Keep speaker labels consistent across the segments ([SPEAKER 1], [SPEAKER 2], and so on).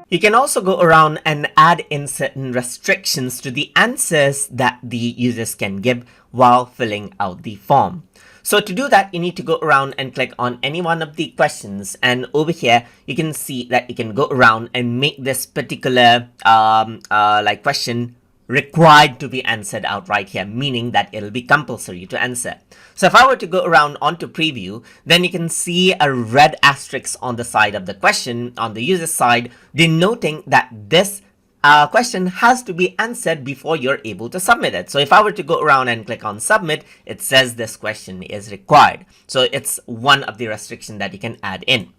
[SPEAKER 1] You can also go around and add in certain restrictions to the answers that the users can give while filling out the form. So to do that, you need to go around and click on any one of the questions, and over here you can see that you can go around and make this particular question required to be answered out right here, meaning that it'll be compulsory to answer. So if I were to go around onto preview, then you can see a red asterisk on the side of the question on the user side, denoting that this question has to be answered before you're able to submit it. So if I were to go around and click on submit, it says this question is required. So it's one of the restrictions that you can add in.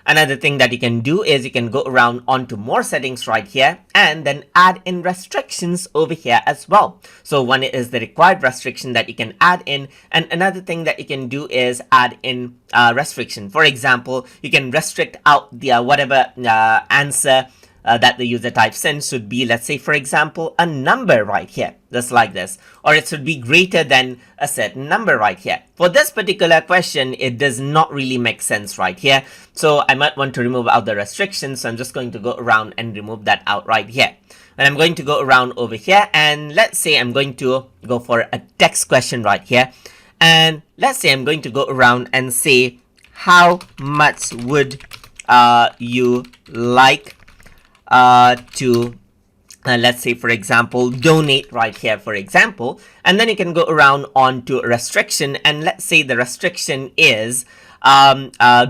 [SPEAKER 1] Another thing that you can do is you can go around onto more settings right here and then add in restrictions over here as well. So one is the required restriction that you can add in, and another thing that you can do is add in restriction. For example, you can restrict out the whatever answer that the user types in should be, let's say, for example, a number right here, just like this, or it should be greater than a certain number right here. For this particular question, it does not really make sense right here. So I might want to remove out the restrictions. So I'm just going to go around and remove that out right here. And I'm going to go around over here, and let's say I'm going to go for a text question right here. And let's say I'm going to go around and say, how much would you like to let's say, for example, donate right here, for example. And then you can go around onto restriction, and let's say the restriction is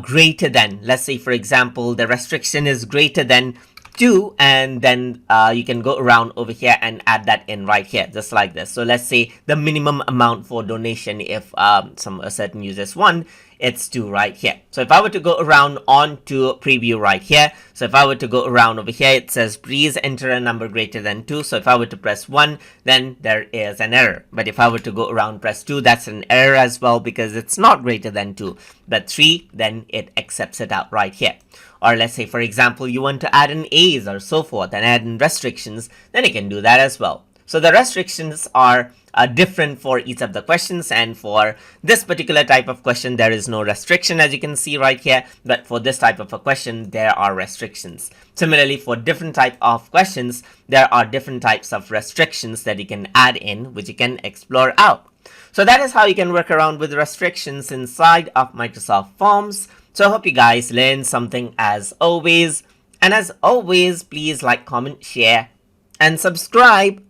[SPEAKER 1] greater than, let's say, for example, the restriction is greater than 2, and then you can go around over here and add that in right here, just like this. So let's say the minimum amount for donation, if a certain users want, it's 2 right here. So if I were to go around onto preview right here, so if I were to go around over here, it says please enter a number greater than 2. So if I were to press 1, then there is an error. But if I were to go around press 2, that's an error as well, because it's not greater than 2. But 3, then it accepts it out right here. Or let's say, for example, you want to add in A's or so forth and add in restrictions, then you can do that as well. So the restrictions are different for each of the questions, and for this particular type of question there is no restriction, as you can see right here, but for this type of a question there are restrictions. Similarly, for different type of questions there are different types of restrictions that you can add in, which you can explore out. So that is how you can work around with restrictions inside of Microsoft Forms. So I hope you guys learned something as always, and as always, please like, comment, share and subscribe.